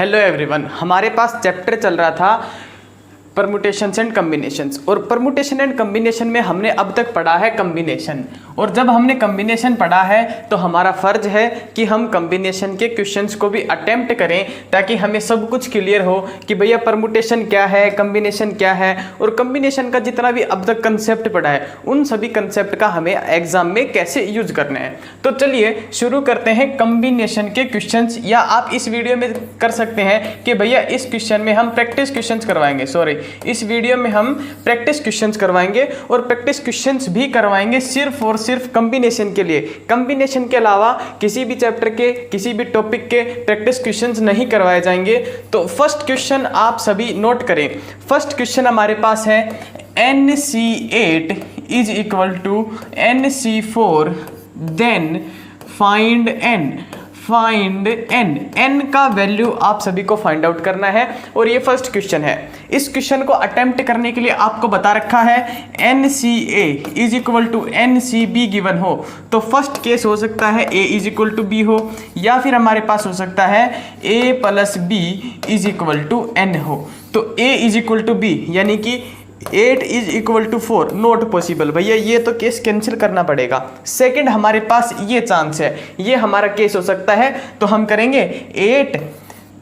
Hello everyone, हमारे पास chapter चल रहा था परमुटेशंस एंड कम्बिनेशंस। और परमुटेशन एंड कम्बिनेशन में हमने अब तक पढ़ा है कम्बिनेशन। और जब हमने कम्बिनेशन पढ़ा है तो हमारा फ़र्ज है कि हम कम्बिनेशन के क्वेश्चंस को भी अटेम्प्ट करें, ताकि हमें सब कुछ क्लियर हो कि भैया परमुटेशन क्या है, कम्बिनेशन क्या है, और कम्बिनेशन का जितना भी अब तक कंसेप्ट पढ़ा है उन सभी कंसेप्ट का हमें एग्जाम में कैसे यूज करना है। तो चलिए शुरू करते हैं कम्बिनेशन के क्वेश्चंस। या आप इस वीडियो में कर सकते हैं कि भैया इस क्वेश्चन में हम प्रैक्टिस क्वेश्चंस करवाएंगे, इस वीडियो में हम प्रैक्टिस क्वेश्चंस करवाएंगे। और प्रैक्टिस क्वेश्चंस भी करवाएंगे सिर्फ और सिर्फ कम्बिनेशन के लिए। कम्बिनेशन के अलावा किसी भी चैप्टर के किसी भी टॉपिक के प्रैक्टिस क्वेश्चंस नहीं करवाए जाएंगे। तो फर्स्ट क्वेश्चन आप सभी नोट करें। फर्स्ट क्वेश्चन हमारे पास है NC8 is equal to NC4 then find n। Find n का वैल्यू आप सभी को फाइंड आउट करना है। और ये फर्स्ट क्वेश्चन है। इस क्वेश्चन को अटेम्प्ट करने के लिए आपको बता रखा है NCA is equal to NCB given हो, तो फर्स्ट केस हो सकता है A is equal to B हो, या फिर हमारे पास हो सकता है A plus B is equal to N हो। तो A is equal to B यानी कि 8 is equal to 4 not possible. भैया ये तो केस कैंसिल करना पड़ेगा। सेकंड हमारे पास ये चांस है, ये हमारा केस हो सकता है। तो हम करेंगे 8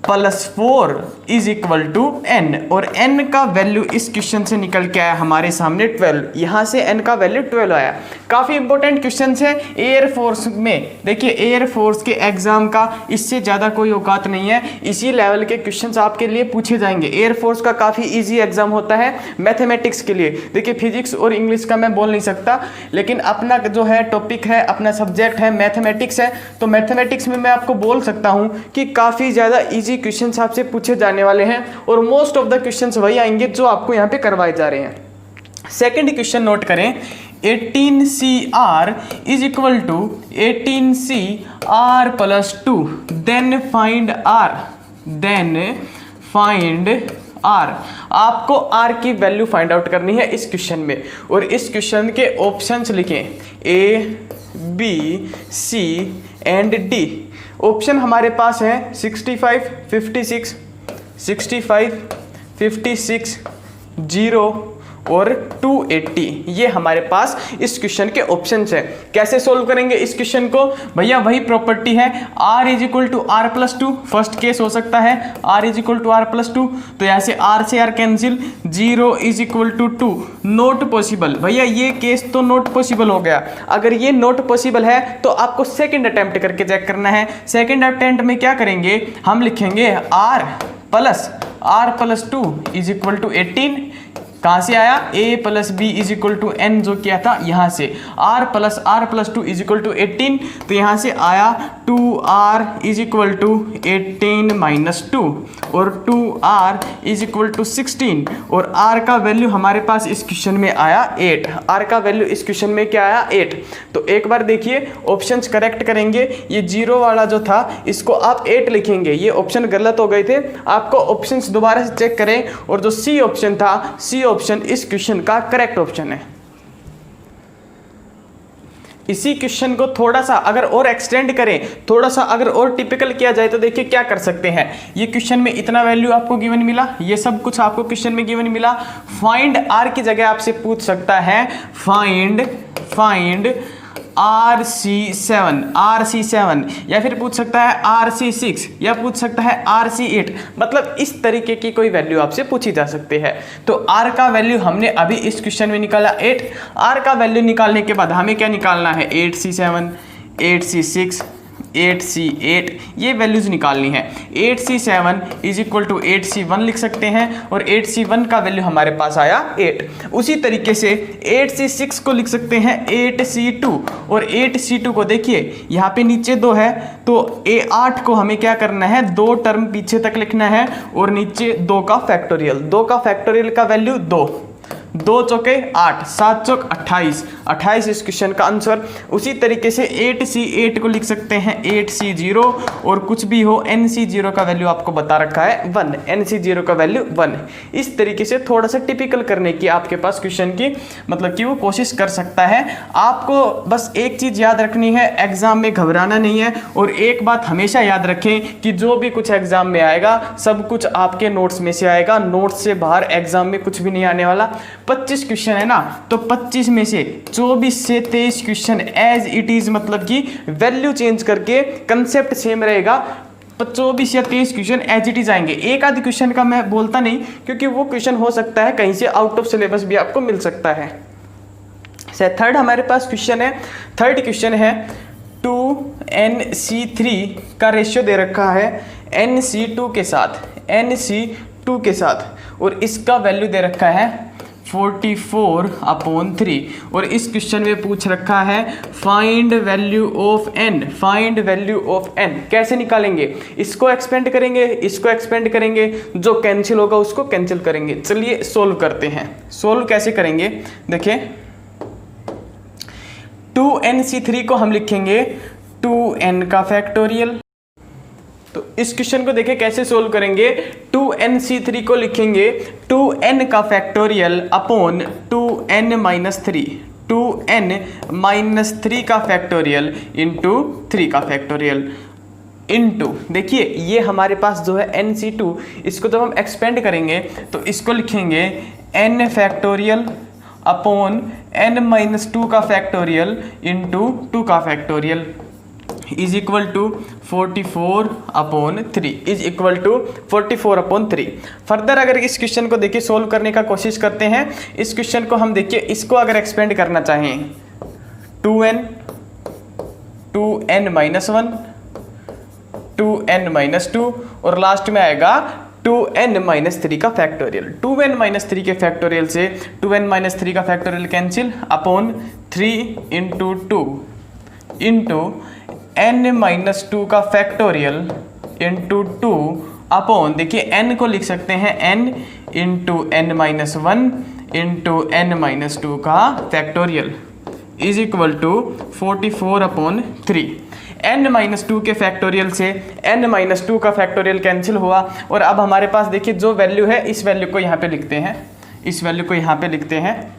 plus 4 is equal to n, और n का वैल्यू इस क्वेश्चन से निकल के आया हमारे सामने 12। यहाँ से n का वैल्यू 12 आया। काफ़ी इंपॉर्टेंट क्वेश्चन है एयरफोर्स में। देखिए एयरफोर्स के एग्जाम का इससे ज़्यादा कोई औकात नहीं है, इसी लेवल के क्वेश्चंस आपके लिए पूछे जाएंगे। एयरफोर्स का काफ़ी ईजी एग्जाम होता है मैथमेटिक्स के लिए। देखिए फिजिक्स और इंग्लिश का मैं बोल नहीं सकता, लेकिन अपना जो है टॉपिक है, अपना सब्जेक्ट है मैथमेटिक्स है, तो मैथमेटिक्स में मैं आपको बोल सकता हूँ कि काफ़ी ज़्यादा ईजी क्वेश्चंस आपसे पूछे जाने वाले हैं। और मोस्ट ऑफ द क्वेश्चंस वही आएंगे जो आपको यहाँ पे करवाए जा रहे हैं। सेकंड क्वेश्चन नोट करें, 18CR is equal to 18CR plus 2 then find R। Then find R। आपको R की वैल्यू फाइंड आउट करनी है इस क्वेश्चन में। और इस क्वेश्चन के ऑप्शंस लिखें A, B, C and D। Option हमारे पास है 65, 56, 65, 56, 0 और 280। ये हमारे पास इस क्वेश्चन के ऑप्शंस है। कैसे सोल्व करेंगे इस क्वेश्चन को? भैया वही प्रॉपर्टी है R is equal to R plus 2। First case हो सकता है R is equal to R plus 2, तो यहाँ से R से R cancel. 0 is equal to 2 not possible. भैया ये केस तो नॉट पॉसिबल हो गया। अगर ये नॉट पॉसिबल है तो आपको सेकेंड अटेम्प्ट करके चेक करना है। सेकेंड अटेम्प्ट में क्या करेंगे, हम लिखेंगे R plus 2 is equal to 18। कहाँ से आया? A plus B is equal to N जो किया था यहाँ से। R plus 2 is equal to 18, तो यहाँ से आया 2R is equal to 18 minus 2 और 2R इज इक्वल टू 16। और R का वैल्यू हमारे पास इस क्वेश्चन में आया 8। R का वैल्यू इस क्वेश्चन में क्या आया? 8। तो एक बार देखिए ऑप्शंस करेक्ट करेंगे। ये 0 वाला जो था इसको आप 8 लिखेंगे, ये ऑप्शन गलत हो गए थे। आपको ऑप्शंस दोबारा से चेक करें, और जो C ऑप्शन था, C ऑप्शन इस क्वेश्चन का करेक्ट ऑप्शन है। इसी क्वेश्चन को थोड़ा सा अगर और एक्सटेंड करें, थोड़ा सा अगर और टिपिकल किया जाए, तो देखिए क्या कर सकते हैं। ये क्वेश्चन में इतना वैल्यू आपको गिवन मिला, ये सब कुछ आपको क्वेश्चन में गिवन मिला। फाइंड R की जगह आपसे पूछ सकता है फाइंड RC7, या फिर पूछ सकता है RC6, या पूछ सकता है RC8। मतलब इस तरीके की कोई वैल्यू आपसे पूछी जा सकती है। तो R का वैल्यू हमने अभी इस क्वेश्चन में निकाला 8। R का वैल्यू निकालने के बाद हमें क्या निकालना है? 8C7, 8C6, 8C8, ये वैल्यूज निकालनी है। 8C7 is equal to 8C1 लिख सकते हैं, और 8C1 का वैल्यू हमारे पास आया 8। उसी तरीके से 8C6 को लिख सकते हैं 8C2, और 8C2 को देखिए यहाँ पे नीचे 2 है, तो A8 को हमें क्या करना है? 2 टर्म पीछे तक लिखना है, और नीचे 2 का फैक्टोरियल। 2 का फैक्टोरियल का वैल्यू 2, 2 चौके 8, 7 चौक 28, 28 इस क्वेश्चन का आंसर। उसी तरीके से 8C8 को लिख सकते हैं 8C0 और कुछ भी हो NC0 का वैल्यू आपको बता रखा है 1, NC0 का वैल्यू 1। इस तरीके से थोड़ा सा टिपिकल करने की आपके पास क्वेश्चन की मतलब कि वो कोशिश कर सकता है। आपको बस एक चीज़ याद रखनी है, एग्जाम में घबराना नहीं है। और एक बात हमेशा याद रखें कि जो भी कुछ एग्जाम में आएगा सब कुछ आपके नोट्स में से आएगा, नोट्स से बाहर एग्जाम में कुछ भी नहीं आने वाला। 25 क्वेश्चन है ना, तो 25 में से 24 से 23 क्वेश्चन एज इट इज मतलब कि वैल्यू चेंज करके कंसेप्ट सेम रहेगा। 24 या 23 क्वेश्चन एज इट इज आएंगे। एक आधे क्वेश्चन का मैं बोलता नहीं, क्योंकि वो क्वेश्चन हो सकता है कहीं से आउट ऑफ सिलेबस भी आपको मिल सकता है। थर्ड हमारे पास क्वेश्चन है, थर्ड क्वेश्चन है 2NC3 का रेशियो दे रखा है NC2 के साथ, NC2 के साथ, और इसका वैल्यू दे रखा है 44/3। और इस क्वेश्चन में पूछ रखा है find value of n, find value of n। कैसे निकालेंगे? इसको एक्सपेंड करेंगे, इसको एक्सपेंड करेंगे, जो कैंसिल होगा उसको कैंसिल करेंगे। चलिए सोल्व करते हैं। सोल्व कैसे करेंगे? देखिए 2NC3 को हम लिखेंगे 2n का फैक्टोरियल। तो इस क्वेश्चन को देखिए कैसे सोल्व करेंगे। 2NC3 को लिखेंगे 2n का फैक्टोरियल अपॉन 2n-3, 2n-3 का फैक्टोरियल इंटू 3 का फैक्टोरियल इंटू, देखिए ये हमारे पास जो है NC2, इसको जब हम एक्सपेंड करेंगे तो इसको लिखेंगे n फैक्टोरियल अपॉन n-2 का फैक्टोरियल इंटू 2 का factorial is equal to 44/3, is equal to 44/3। Further अगर इस क्वेश्चन को देखिए सोल्व करने का कोशिश करते हैं। इस क्वेश्चन को हम देखिए, इसको अगर एक्सपेंड करना चाहें 2n, 2n-1, 2n-2 और लास्ट में आएगा 2n-3 का फैक्टोरियल। 2n-3 के फैक्टोरियल से 2n-3 का factorial cancel upon 3 into 2 into n-2 का फैक्टोरियल इंटू 2 अपॉन, देखिए n को लिख सकते हैं n into n-1 into n-2 का factorial is equal to 44/3। n-2 के फैक्टोरियल से n-2 का फैक्टोरियल कैंसिल हुआ और अब हमारे पास देखिए जो वैल्यू है इस वैल्यू को यहाँ पे लिखते हैं, इस वैल्यू को यहाँ पे लिखते हैं।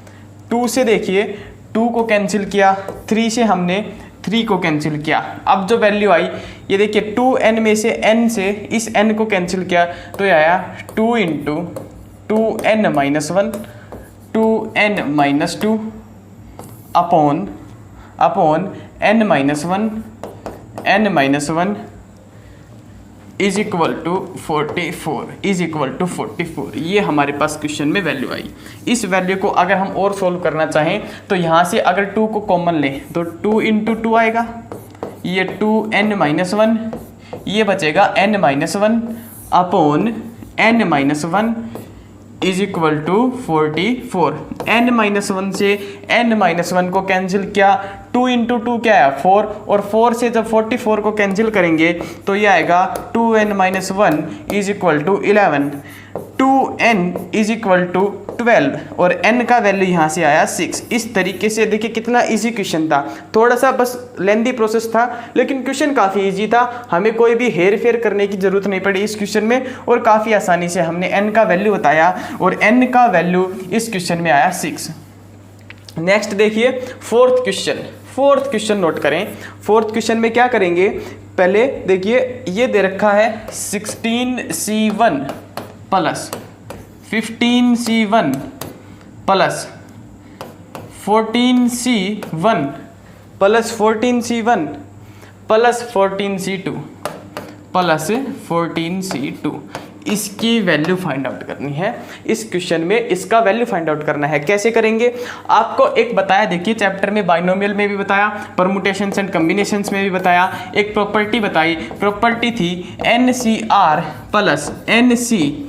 2 से देखिए 2 को कैंसिल किया, 3 से हमने 3 को कैंसिल किया। अब जो वैल्यू आई ये देखिए 2n में से n से इस n को कैंसिल किया तो ये आया 2 into 2n-1, 2n-2 upon n-1 is equal to 44, is equal to 44। ये हमारे पास क्वेश्चन में वैल्यू आई। इस वैल्यू को अगर हम और सोल्व करना चाहें तो यहाँ से अगर 2 को कॉमन लें तो 2 इंटू 2 आएगा, ये 2n-1, ये बचेगा n-1 upon n-1 is equal to 44। n-1 से n-1 को कैंसिल किया, 2 इंटू 2 क्या है 4, और 4 से जब 44 को कैंसिल करेंगे तो ये आएगा 2n-1 is equal to 11, 2n is equal to 12 और n का वैल्यू यहाँ से आया 6। इस तरीके से देखिए कितना इजी क्वेश्चन था, थोड़ा सा बस लेंदी प्रोसेस था लेकिन क्वेश्चन काफ़ी इजी था। हमें कोई भी हेर फेर करने की ज़रूरत नहीं पड़ी इस क्वेश्चन में और काफ़ी आसानी से हमने n का वैल्यू बताया और n का वैल्यू इस क्वेश्चन में आया 6। नेक्स्ट देखिए फोर्थ क्वेश्चन नोट करें। फोर्थ क्वेश्चन में क्या करेंगे, पहले देखिए ये दे रखा है 16C1 plus 15C1 plus 14C1 plus 14C1 plus 14C2 plus 14C2। इसकी वैल्यू फाइंड आउट करनी है। इस क्वेश्चन में इसका वैल्यू फाइंड आउट करना है। कैसे करेंगे आपको एक बताया, देखिए चैप्टर में बाइनोमियल में भी बताया, परमुटेशंस एंड कॉम्बिनेशंस में भी बताया। एक प्रॉपर्टी बताई, प्रॉपर्टी थी NCR प्लस NCR-1।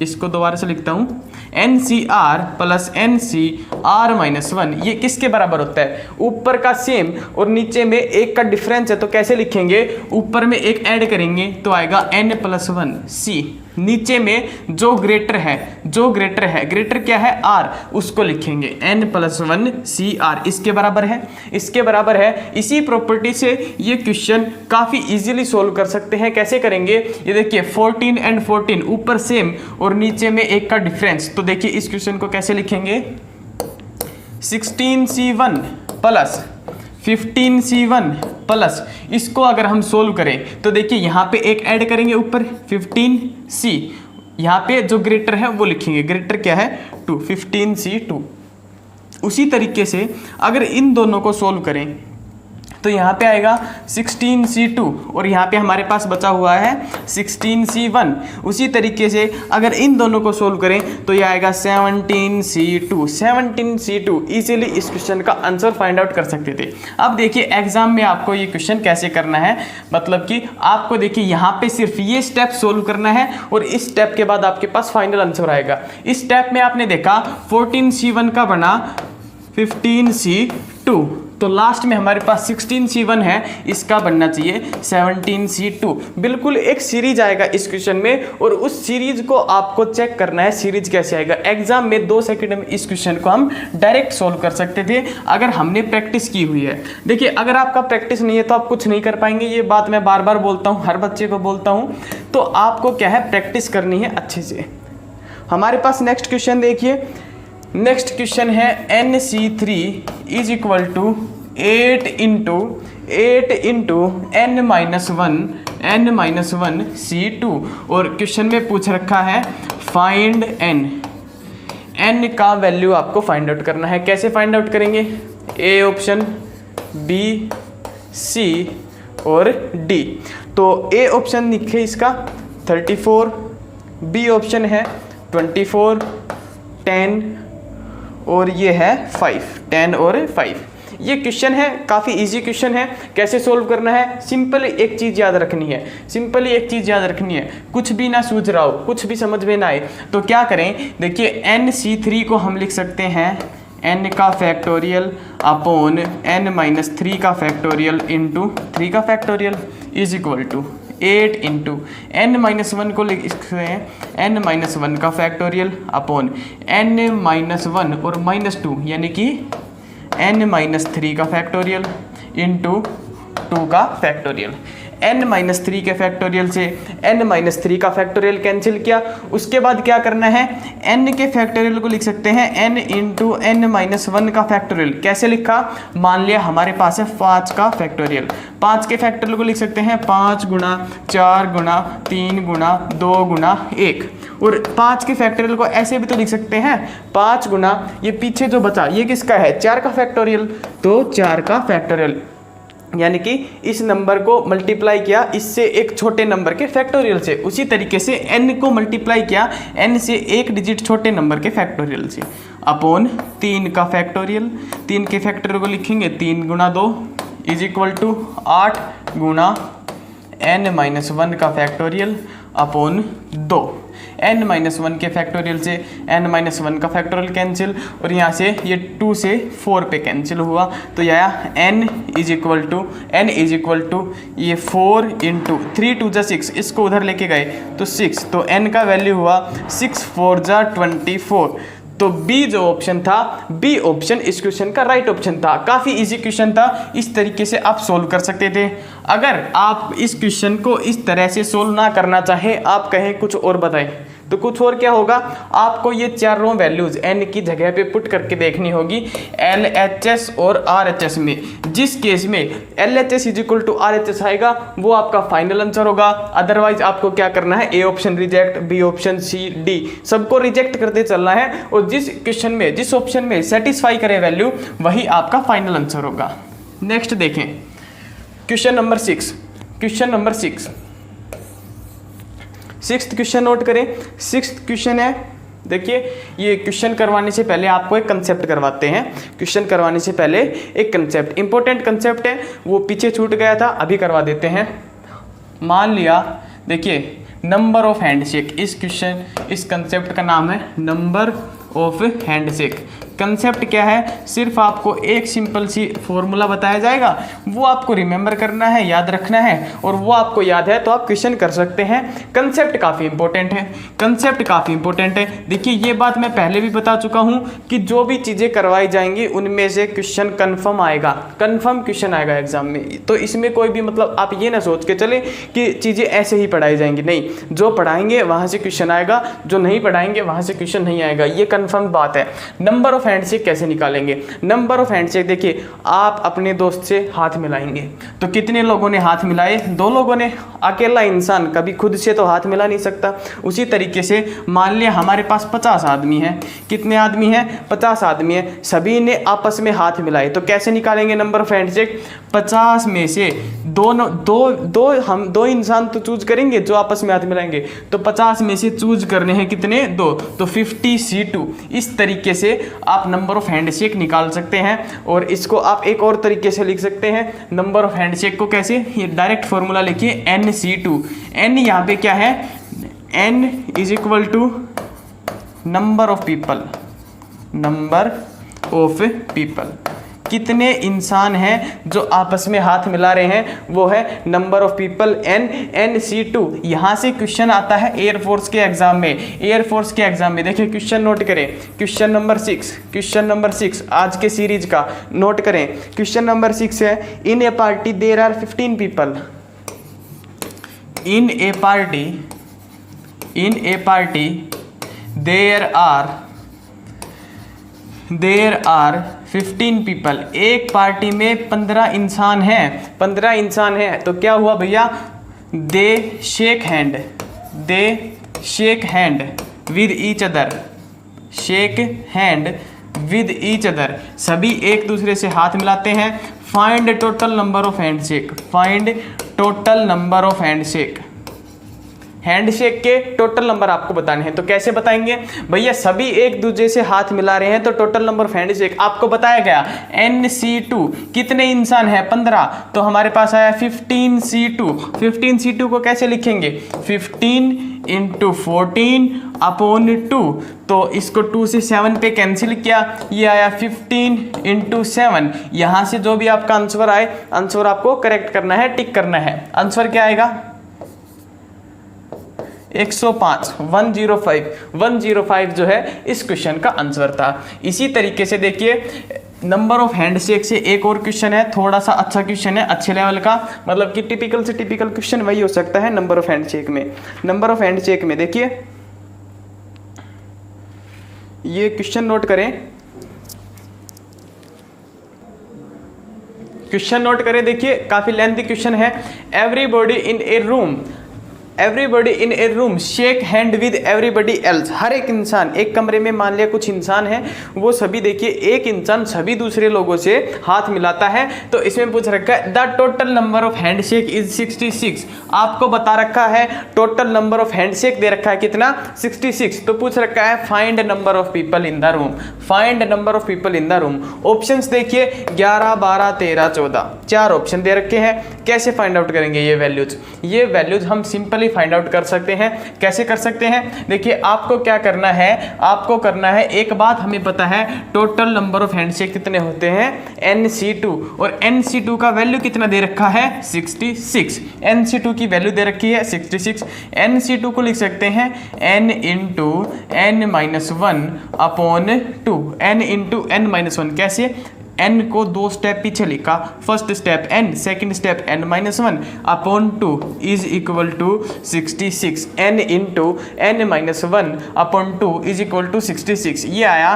इसको दोबारा से लिखता हूँ, NCR प्लस NCR-1 ये किसके बराबर होता है, ऊपर का सेम और नीचे में एक का डिफरेंस है। तो कैसे लिखेंगे, ऊपर में एक ऐड करेंगे तो आएगा n+1 C नीचे में जो ग्रेटर है ग्रेटर क्या है आर, उसको लिखेंगे n+1 CR इसके बराबर है। इसी प्रॉपर्टी से ये क्वेश्चन काफ़ी इजीली सोल्व कर सकते हैं। कैसे करेंगे, ये देखिए 14 and 14 ऊपर सेम और नीचे में एक का डिफरेंस। तो देखिए इस क्वेश्चन को कैसे लिखेंगे, 16C1 प्लस 15C1 प्लस, इसको अगर हम सोल्व करें तो देखिए यहाँ पे एक ऐड करेंगे ऊपर 15C, यहाँ पे जो ग्रेटर है वो लिखेंगे, ग्रेटर क्या है 2, 15C2। उसी तरीके से अगर इन दोनों को सोल्व करें तो यहाँ पे आएगा 16C2 और यहाँ पे हमारे पास बचा हुआ है 16C1। उसी तरीके से अगर इन दोनों को सोल्व करें तो ये आएगा 17C2 इजीली इस क्वेश्चन का आंसर फाइंड आउट कर सकते थे। अब देखिए एग्जाम में आपको ये क्वेश्चन कैसे करना है, मतलब कि आपको देखिए यहाँ पे सिर्फ ये स्टेप सोल्व करना है और इस स्टेप के बाद आपके पास फाइनल आंसर आएगा। इस स्टेप में आपने देखा 14C1 का बना 15C2, तो लास्ट में हमारे पास 16C1 है, इसका बनना चाहिए 17C2। बिल्कुल एक सीरीज आएगा इस क्वेश्चन में और उस सीरीज को आपको चेक करना है सीरीज कैसे आएगा। एग्जाम में 2 सेकंड में इस क्वेश्चन को हम डायरेक्ट सोल्व कर सकते थे अगर हमने प्रैक्टिस की हुई है। देखिए अगर आपका प्रैक्टिस नहीं है तो आप कुछ नहीं कर पाएंगे, ये बात मैं बार बार बोलता हूँ, हर बच्चे को बोलता हूँ। तो आपको क्या है, प्रैक्टिस करनी है अच्छे से। हमारे पास नेक्स्ट क्वेश्चन देखिए, नेक्स्ट क्वेश्चन है NC3 is equal to 8 into n-1 C2 और क्वेश्चन में पूछ रखा है फाइंड n का वैल्यू आपको फाइंड आउट करना है। कैसे फाइंड आउट करेंगे, A ऑप्शन, B, C और D। तो A ऑप्शन लिखे इसका 34, B ऑप्शन है 24, 10 और ये है 5, 10 और 5। ये क्वेश्चन है, काफ़ी इजी क्वेश्चन है। कैसे सोल्व करना है, सिंपली एक चीज़ याद रखनी है, कुछ भी ना सूझ रहा हो, कुछ भी समझ में ना आए तो क्या करें, देखिए NC3 को हम लिख सकते हैं n का फैक्टोरियल अपॉन n-3 का फैक्टोरियल इंटू 3 का factorial is equal to 8 into n-1 को लिख सकते हैं n-1 का फैक्टोरियल अपॉन n-1 और -2 यानी कि n-3 का फैक्टोरियल इंटू 2 का फैक्टोरियल। n-3 के फैक्टोरियल से n-3 का फैक्टोरियल कैंसिल किया। उसके बाद क्या करना है, n के फैक्टोरियल को लिख सकते हैं n इंटू n-1 का फैक्टोरियल। कैसे लिखा, मान लिया हमारे पास है 5 का फैक्टोरियल, 5 के फैक्टोरियल को लिख सकते हैं 5 गुणा 4 गुणा 3 गुणा 2 गुणा 1। और 5 के फैक्टोरियल को ऐसे भी तो लिख सकते हैं 5 गुणा, ये पीछे जो बचा ये किसका है, 4 का फैक्टोरियल, तो 4 का फैक्टोरियल यानी कि इस नंबर को मल्टीप्लाई किया इससे एक छोटे नंबर के फैक्टोरियल से। उसी तरीके से n को मल्टीप्लाई किया n से एक डिजिट छोटे नंबर के फैक्टोरियल से अपॉन 3 का फैक्टोरियल। 3 के फैक्टोरियल को लिखेंगे 3 गुणा 2 इज इक्वल टू 8 गुणा n-1 का फैक्टोरियल अपॉन 2। n-1 के फैक्टोरियल से n-1 का फैक्टोरियल कैंसिल और यहाँ से ये 2 से 4 पे कैंसिल हुआ तो यह आया n इज इक्वल टू ये 4 इंटू 3 2 जा 6, इसको उधर लेके गए तो 6, तो n का वैल्यू हुआ 6 4 जा 24। तो बी जो ऑप्शन था, बी ऑप्शन इस क्वेश्चन का राइट ऑप्शन था। काफ़ी इजी क्वेश्चन था, इस तरीके से आप सोल्व कर सकते थे। अगर आप इस क्वेश्चन को इस तरह से सोल्व ना करना चाहें, आप कहें कुछ और बताएं, तो कुछ और क्या होगा, आपको ये चारों वैल्यूज n की जगह पे पुट करके देखनी होगी LHS और RHS में। जिस केस में LHS is equal to RHS आएगा वो आपका फाइनल आंसर होगा। अदरवाइज आपको क्या करना है, A option reject, B option, C, D सबको रिजेक्ट करते चलना है और जिस क्वेश्चन में जिस ऑप्शन में सेटिस्फाई करे वैल्यू वही आपका फाइनल आंसर होगा। नेक्स्ट देखें question number 6। Sixth question note करें। सिक्स्थ क्वेश्चन है, देखिए ये क्वेश्चन करवाने से पहले आपको एक कंसेप्ट करवाते हैं। क्वेश्चन करवाने से पहले एक कंसेप्ट, इंपॉर्टेंट कंसेप्ट है, वो पीछे छूट गया था, अभी करवा देते हैं। मान लिया, देखिए नंबर ऑफ हैंडशेक, इस कंसेप्ट का नाम है नंबर ऑफ हैंडशेक। कंसेप्ट क्या है, सिर्फ आपको एक सिंपल सी फॉर्मूला बताया जाएगा, वो आपको रिमेंबर करना है, याद रखना है, और वो आपको याद है तो आप क्वेश्चन कर सकते हैं। कंसेप्ट काफ़ी इंपॉर्टेंट है, कंसेप्ट काफ़ी इंपॉर्टेंट है। देखिए ये बात मैं पहले भी बता चुका हूँ कि जो भी चीज़ें करवाई जाएंगी उनमें से क्वेश्चन कन्फर्म आएगा, कन्फर्म क्वेश्चन आएगा एग्जाम में। तो इसमें कोई भी मतलब आप ये ना सोच के चले कि चीज़ें ऐसे ही पढ़ाई जाएंगी, नहीं, जो पढ़ाएंगे वहाँ से क्वेश्चन आएगा, जो नहीं पढ़ाएंगे वहाँ से क्वेश्चन नहीं आएगा, ये कन्फर्म बात है। नंबर ऑफ हैंडशेक कैसे निकालेंगे? नंबर ऑफ हैंडशेक देखिए, आप अपने दोस्त से हाथ मिलाएंगे तो कितने लोगों ने हाथ मिलाए? 2 लोगों ने। अकेला इंसान कभी खुद से तो हाथ मिला नहीं सकता। उसी तरीके से मान लिया हमारे पास 50 आदमी हैं। कितने आदमी हैं? 50 आदमी हैं, सभी ने आपस में हाथ मिलाए, तो कैसे निकालेंगे नंबर ऑफ हैंडशेक? 50 में से दो इंसान तो चूज करेंगे जो आपस में हाथ मिलाएंगे, तो 50 में से चूज करने हैं कितने? 2, तो 50C2। इस तरीके से आप नंबर ऑफ हैंडशेक निकाल सकते हैं। और इसको आप एक और तरीके से लिख सकते हैं, नंबर ऑफ हैंडशेक को कैसे? ये डायरेक्ट फॉर्मूला लिखिए, NC2। N यहाँ पे क्या है? N is equal to number of people, number of people, कितने इंसान हैं जो आपस में हाथ मिला रहे हैं, वो है नंबर ऑफ पीपल, NC2। यहाँ से क्वेश्चन आता है एयरफोर्स के एग्जाम में, एयरफोर्स के एग्जाम में। देखिए क्वेश्चन नोट करें, क्वेश्चन नंबर 6, क्वेश्चन नंबर 6 आज के सीरीज का नोट करें। क्वेश्चन नंबर 6 है, in a party there are 15 people, in a party there are 15 people. एक पार्टी में 15 इंसान हैं, 15 इंसान हैं, तो क्या हुआ भैया? They shake hand with each other, shake hand with each other, सभी एक दूसरे से हाथ मिलाते हैं। Find total number of handshake, find total number of handshake, handshake के टोटल नंबर आपको बताने हैं। तो कैसे बताएंगे भैया? सभी एक दूसरे से हाथ मिला रहे हैं तो टोटल नंबर ऑफ हैंडशेक आपको बताया गया NC2। कितने इंसान हैं? 15, तो हमारे पास आया 15C2। 15C2 को कैसे लिखेंगे? 15 × 14 अपॉन 2, तो इसको 2 से 7 पे कैंसिल किया, ये आया 15 × 7। यहाँ से जो भी आपका आंसर आए, आंसर आपको करेक्ट करना है, टिक करना है। आंसर क्या आएगा? 105, 105 जो है इस क्वेश्चन का आंसर था। इसी तरीके से देखिए नंबर ऑफ हैंडशेक से एक और क्वेश्चन है, थोड़ा सा अच्छा क्वेश्चन है, अच्छे लेवल का, मतलब कि टिपिकल से टिपिकल क्वेश्चन वही हो सकता है नंबर ऑफ हैंडशेक में। नंबर ऑफ हैंडशेक में देखिए ये क्वेश्चन नोट करें, क्वेश्चन नोट करें, देखिए काफी लेंथी क्वेश्चन है। Everybody in a room shake hand with everybody else. हर एक इंसान, एक कमरे में मान लिया कुछ इंसान है, वो सभी देखिए एक इंसान सभी दूसरे लोगों से हाथ मिलाता है। तो इसमें पूछ रखा है the total number of handshake is 66। आपको बता रखा है टोटल नंबर ऑफ हैंडशेक दे रखा है कितना? 66। तो पूछ रखा है find number of people in the room, find number of people in the room. Options देखिए 11, 12, 13, 14, 4 ऑप्शन दे रखे हैं। कैसे फाइंड आउट करेंगे ये वैल्यूज? ये वैल्यूज हम सिंपली फाइंड आउट कर सकते हैं। कैसे कर सकते हैं? देखिए आपको क्या करना है, आपको करना है, एक बात हमें पता है, टोटल नंबर ऑफ हैंडशेक कितने होते हैं? NC2। और NC2 का वैल्यू कितना दे रखा है? 66। NC2 की वैल्यू दे रखी है 66। NC2 को लिख सकते हैं N × N-1 upon 2, N × N-1। कैसे? n को 2 स्टेप पीछे लिखा, first step n, second step n-1 upon 2 is equal to 66। n × n-1 upon 2 is equal to 66। ये आया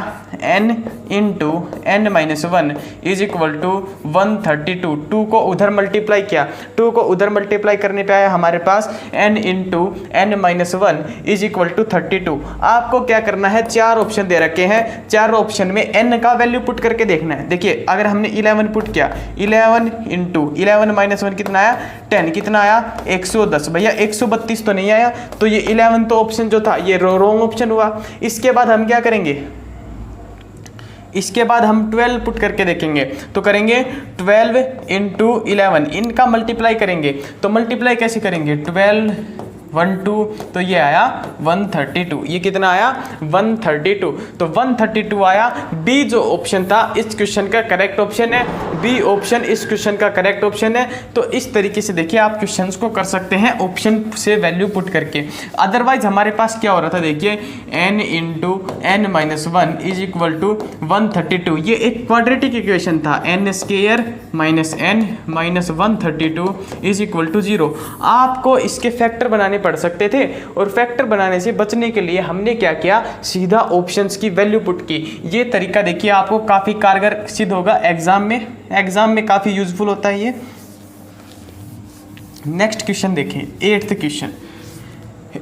n × n-1 is equal to 132। 2 को उधर मल्टीप्लाई किया, 2 को उधर मल्टीप्लाई करने पे आया हमारे पास n × n-1 is equal to 32। आपको क्या करना है? 4 ऑप्शन दे रखे हैं, 4 ऑप्शन में n का वैल्यू पुट करके देखना है। देखिए अगर हमने 11 पुट किया, 11 × 11-1 कितना आया? 10। कितना आया? 110। भैया 132 तो नहीं आया, तो ये 11 तो ऑप्शन जो था ये रॉन्ग ऑप्शन हुआ। इसके बाद हम क्या करेंगे? इसके बाद हम 12 पुट करके देखेंगे। तो करेंगे 12 × 11, इनका मल्टीप्लाई करेंगे। तो मल्टीप्लाई कैसे करेंगे? 12 12, तो ये आया 132। ये कितना आया 132, तो 132 आया। बी जो ऑप्शन था इस क्वेश्चन का करेक्ट ऑप्शन है, बी ऑप्शन इस क्वेश्चन का करेक्ट ऑप्शन है। तो इस तरीके से देखिए आप क्वेश्चंस को कर सकते हैं ऑप्शन से वैल्यू पुट करके। अदरवाइज हमारे पास क्या हो रहा था, देखिए n into n minus 1 is equal to 132। ये एक क्वाड्रेटिक इक्वेशन था, n square minus n minus 132 is equal to 0। आपको इसके फैक्टर बनाने पड़ सकते थे, और फैक्टर बनाने से बचने के लिए हमने क्या किया, सीधा ऑप्शंस की वैल्यू पुट की। ये तरीका देखिए आपको काफ़ी कारगर सिद्ध होगा एग्जाम में काफ़ी यूजफुल होता है ये। नेक्स्ट क्वेश्चन देखें, 8th क्वेश्चन।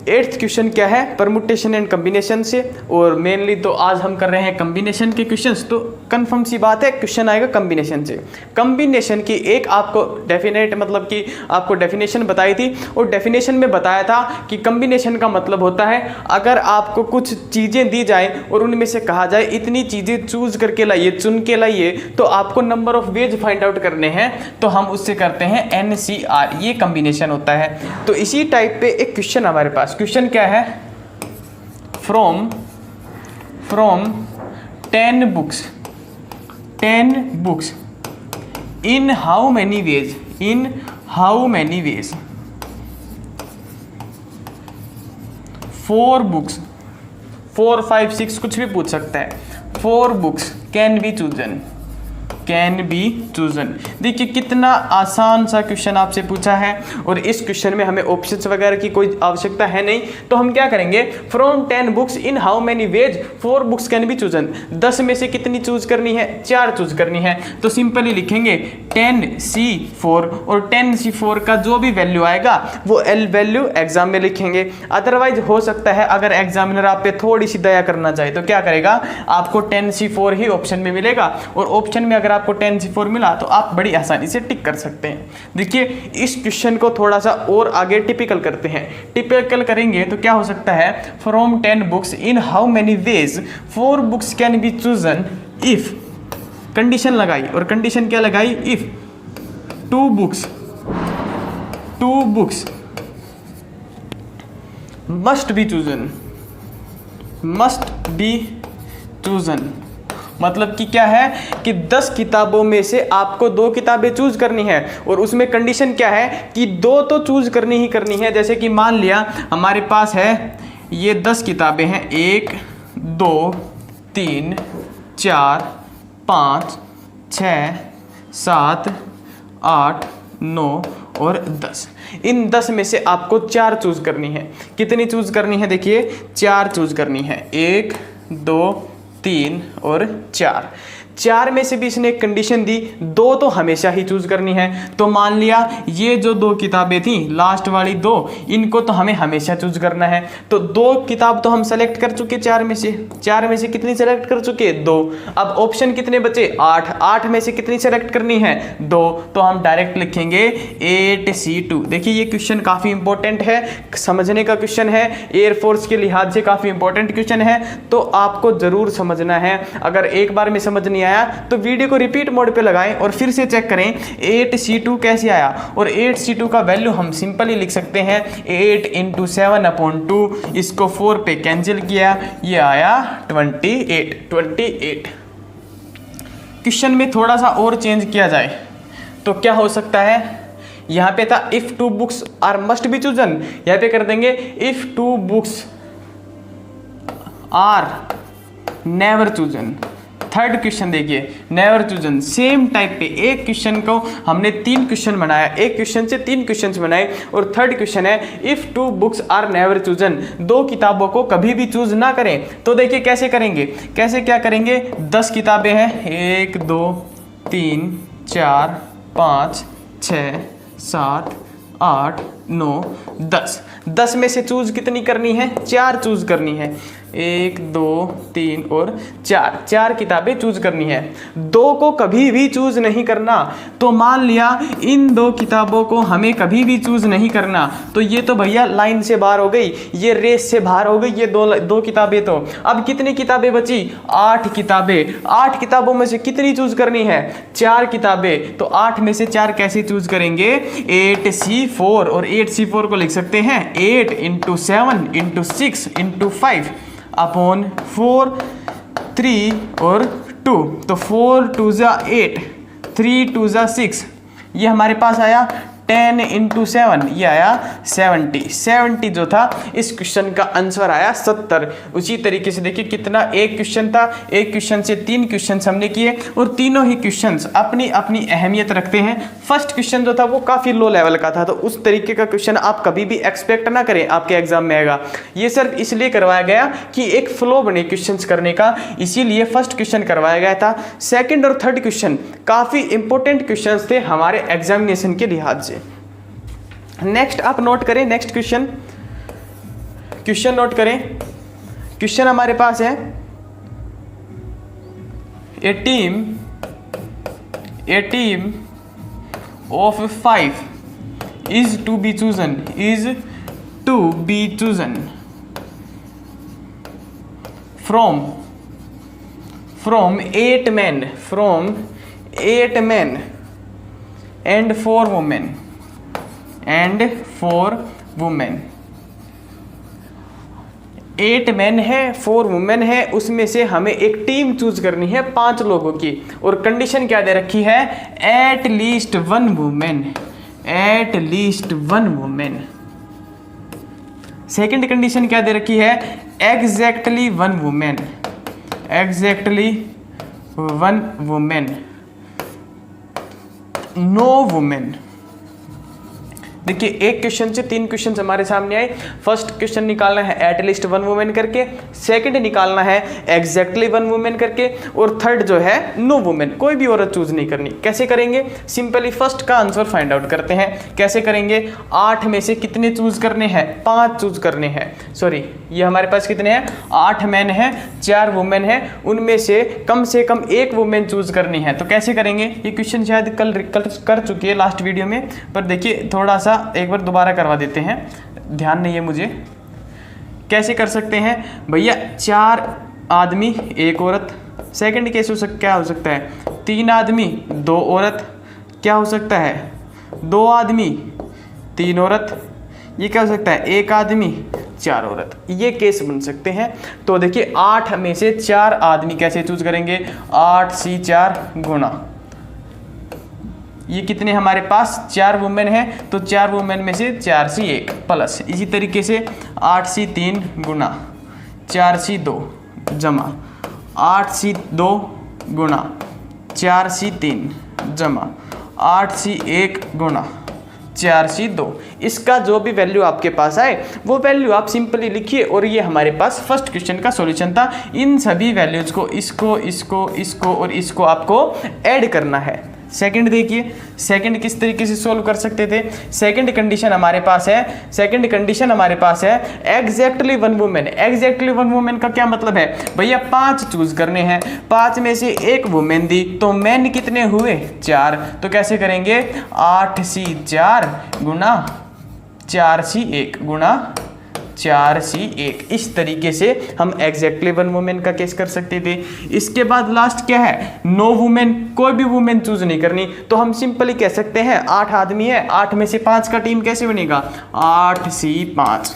8th क्वेश्चन क्या है, परमुटेशन एंड कम्बिनेशन से, और मेनली तो आज हम कर रहे हैं कम्बिनेशन के क्वेश्चंस, तो कंफर्म सी बात है क्वेश्चन आएगा कम्बिनेशन से। कम्बिनेशन की एक आपको डेफिनेट मतलब कि आपको डेफिनेशन बताई थी, और डेफिनेशन में बताया था कि कम्बिनेशन का मतलब होता है अगर आपको कुछ चीज़ें दी जाए और उनमें से कहा जाए इतनी चीज़ें चूज करके लाइए, चुन के लाइए, तो आपको number of ways find out करने हैं, तो हम उससे करते हैं NCR, ये कम्बिनेशन होता है। तो इसी टाइप पे एक क्वेश्चन हमारे पास, क्वेश्चन क्या है, from 10 books in how many ways 4 books, 4 5 6 कुछ भी पूछ सकता है, 4 बुक्स कैन बी चूजन। देखिए कितना आसान सा क्वेश्चन आपसे पूछा है, और इस क्वेश्चन में हमें ऑप्शंस वगैरह की कोई आवश्यकता है नहीं। तो हम क्या करेंगे, from 10 books in how many ways 4 books can be chosen. 10 में से कितनी चूज करनी है, 4 चूज करनी है। तो सिंपली लिखेंगे 10C4, और 10C4 का जो भी वैल्यू आएगा वो L वैल्यू एग्जाम में लिखेंगे। अदरवाइज हो सकता है अगर एग्जामिनर आप पे थोड़ी सी दया करना चाहे तो क्या करेगा, आपको 10C4 ही ऑप्शन में मिलेगा, और ऑप्शन में अगर आपको 10C4 मिला तो आप बड़ी आसानी से टिक कर सकते हैं। देखिए इस क्वेश्चन को थोड़ा सा और आगे टिपिकल करते हैं। टिपिकल करेंगे तो क्या हो सकता है, from 10 books in how many ways 4 books can be chosen if, condition लगाई, और कंडीशन क्या लगाई, if 2 books must be chosen. मतलब कि क्या है कि 10 किताबों में से आपको 2 किताबें चूज करनी है, और उसमें कंडीशन क्या है कि 2 तो चूज करनी ही करनी है। जैसे कि मान लिया हमारे पास है ये 10 किताबें हैं, 1 2 3 4 5 6 7 8 9 और 10। इन 10 में से आपको 4 चूज करनी है। कितनी चूज करनी है, देखिए 4 चूज करनी है, 1 2 3 और 4 में से भी इसने एक कंडीशन दी, 2 तो हमेशा ही चूज करनी है। तो मान लिया ये जो 2 किताबें थी, लास्ट वाली 2, इनको तो हमें हमेशा चूज करना है। तो 2 किताब तो हम सेलेक्ट कर चुके 4 में से कितनी सेलेक्ट कर चुके, 2। अब ऑप्शन कितने बचे, 8 में से कितनी सेलेक्ट करनी है, 2। तो हम डायरेक्ट लिखेंगे 8C2। देखिए ये क्वेश्चन काफ़ी इंपॉर्टेंट है, समझने का क्वेश्चन है, एयरफोर्स के लिहाज से काफ़ी इंपॉर्टेंट क्वेश्चन है, तो आपको ज़रूर समझना है। अगर एक बार में समझ नहीं आया तो वीडियो को रिपीट मोड पे लगाएं और फिर से चेक करें 8C2 कैसे आया। और 8C2 का वैल्यू हम सिंपली लिख सकते हैं 8 × 7/2, इसको 4 पे कैंसिल किया, ये आया 28। क्वेश्चन में थोड़ा सा और चेंज किया जाए तो क्या हो सकता है, यहाँ पे था if 2 books are must be chosen, यहाँ पे कर देंगे if 2 books are never chosen. Third question देखिए, नेवर चूजन। सेम टाइप पे एक क्वेश्चन को हमने 3 क्वेश्चन बनाया, एक क्वेश्चन से 3 क्वेश्चन बनाए, और थर्ड क्वेश्चन है if 2 books are never chosen, 2 किताबों को कभी भी चूज ना करें। तो देखिए कैसे करेंगे, क्या करेंगे, 10 किताबें हैं, 1 2 3 4 5 6 7 8 9 10 में से चूज कितनी करनी है, 4 चूज करनी है, 1 2 3 और 4 किताबें चूज करनी है। 2 को कभी भी चूज नहीं करना। तो मान लिया इन 2 किताबों को हमें कभी भी चूज नहीं करना, तो ये तो भैया लाइन से बाहर हो गई, ये रेस से बाहर हो गई, ये दो किताबें। तो अब कितनी किताबें बची, 8 किताबें। 8 किताबों में से कितनी चूज करनी है, 4 किताबें। तो 8 में से 4 कैसे चूज करेंगे, 8C4, और 8C4 को लिख सकते हैं 8 × 7 × 6 × 5 अपॉन 4, 3 और 2। तो 4 2 ज़ा 8, 3 2 ज़ा 6, ये हमारे पास आया 10 × 7, ये आया 70 जो था इस क्वेश्चन का आंसर आया 70। उसी तरीके से देखिए कितना, एक क्वेश्चन था, एक क्वेश्चन से 3 क्वेश्चन हमने किए और तीनों ही क्वेश्चंस अपनी अपनी अहमियत रखते हैं। फर्स्ट क्वेश्चन जो था वो काफ़ी लो लेवल का था, तो उस तरीके का क्वेश्चन आप कभी भी एक्सपेक्ट ना करें आपके एग्जाम में आएगा। ये सिर्फ इसलिए करवाया गया कि एक फ्लो बने क्वेश्चन करने का, इसीलिए फर्स्ट क्वेश्चन करवाया गया था। सेकेंड और थर्ड क्वेश्चन काफ़ी इंपॉर्टेंट क्वेश्चन थे हमारे एग्जामिनेशन के लिहाज से। नेक्स्ट आप नोट करें, नेक्स्ट क्वेश्चन नोट करें। क्वेश्चन हमारे पास है a team of 5 is to be chosen from 8 men and 4 women 8 men है, 4 वुमेन है, उसमें से हमें एक टीम चूज करनी है 5 लोगों की, और कंडीशन क्या दे रखी है, at least one women. Second condition क्या दे रखी है, exactly one women, no women. देखिए एक क्वेश्चन से 3 क्वेश्चन हमारे सामने आए। फर्स्ट क्वेश्चन निकालना है एटलीस्ट वन वुमेन करके, सेकंड निकालना है एग्जैक्टली वन वुमेन करके, और थर्ड जो है नो वुमेन, कोई भी औरत चूज नहीं करनी। कैसे करेंगे, सिंपली फर्स्ट का आंसर फाइंड आउट करते हैं। कैसे करेंगे, 8 में से कितने चूज करने हैं, 5 चूज करने हैं। सॉरी, ये हमारे पास कितने हैं, 8 मैन है, 4 वुमेन है, उनमें से कम 1 वुमेन चूज करनी है। तो कैसे करेंगे, ये क्वेश्चन शायद कल कर चुकी है लास्ट वीडियो में, पर देखिए थोड़ा सा एक बार दोबारा करवा देते हैं, ध्यान नहीं है मुझे। कैसे कर सकते हैं भैया, 4 आदमी 1 औरत। सेकंड केस क्या हो सकता है, 3 आदमी 2 औरत। क्या हो सकता है, 2 आदमी 3 औरत। ये क्या हो सकता है, 1 आदमी 4 औरत। ये केस बन सकते हैं। तो देखिए 8 में से 4 आदमी कैसे चूज करेंगे, 8C4 गुना, ये कितने हमारे पास 4 वुमेन है, तो 4 वुमेन में से 4C1 प्लस, इसी तरीके से 8C3 गुना 4C2 जमा 8C2 गुना 4C3 जमा 8C1 गुना 4C2। इसका जो भी वैल्यू आपके पास आए वो वैल्यू आप सिंपली लिखिए, और ये हमारे पास फर्स्ट क्वेश्चन का सॉल्यूशन था। इन सभी वैल्यूज को इसको और इसको आपको ऐड करना है। सेकंड देखिए, सेकंड किस तरीके से सोल्व कर सकते थे। सेकंड कंडीशन हमारे पास है exactly one women. Exactly one women का क्या मतलब है भैया, 5 चूज करने हैं, 5 में से 1 वुमेन दी, तो मैन कितने हुए, 4। तो कैसे करेंगे, 8C4 गुना 4C1 गुना 4C1। इस तरीके से हम एग्जैक्टली वन वुमेन का केस कर सकते थे। इसके बाद लास्ट क्या है, नो वुमेन, कोई भी वुमेन चूज नहीं करनी। तो हम सिंपली कह सकते हैं 8 आदमी है, 8 में से 5 का टीम कैसे बनेगा, 8C5।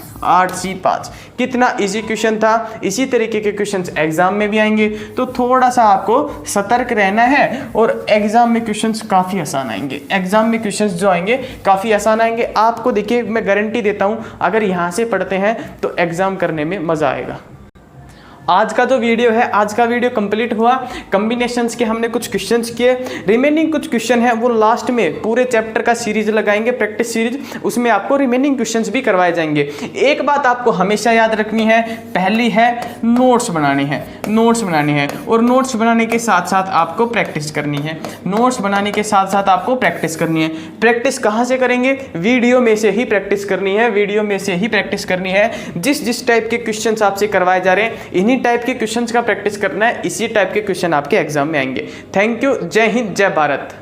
कितना इजी क्वेश्चन था। इसी तरीके के क्वेश्चंस एग्जाम में भी आएंगे, तो थोड़ा सा आपको सतर्क रहना है, और एग्जाम में क्वेश्चंस काफ़ी आसान आएंगे। एग्जाम में क्वेश्चंस जो आएंगे काफ़ी आसान आएंगे। आपको देखिए मैं गारंटी देता हूँ, अगर यहाँ से पढ़ते हैं तो एग्जाम करने में मज़ा आएगा। आज का जो वीडियो है, आज का वीडियो कंप्लीट हुआ। कॉम्बिनेशंस के हमने कुछ क्वेश्चंस किए, रिमेनिंग कुछ क्वेश्चन है वो लास्ट में पूरे चैप्टर का सीरीज लगाएंगे, प्रैक्टिस सीरीज, उसमें आपको रिमेनिंग क्वेश्चंस भी करवाए जाएंगे। एक बात आपको हमेशा याद रखनी है, पहली है नोट्स बनाने हैं, और नोट्स बनाने के साथ साथ आपको प्रैक्टिस करनी है। प्रैक्टिस कहाँ से करेंगे, वीडियो में से ही प्रैक्टिस करनी है। जिस टाइप के क्वेश्चंस आपसे करवाए जा रहे हैं, इन्हीं टाइप के क्वेश्चंस का प्रैक्टिस करना है, इसी टाइप के क्वेश्चन आपके एग्जाम में आएंगे। थैंक यू, जय हिंद, जय भारत।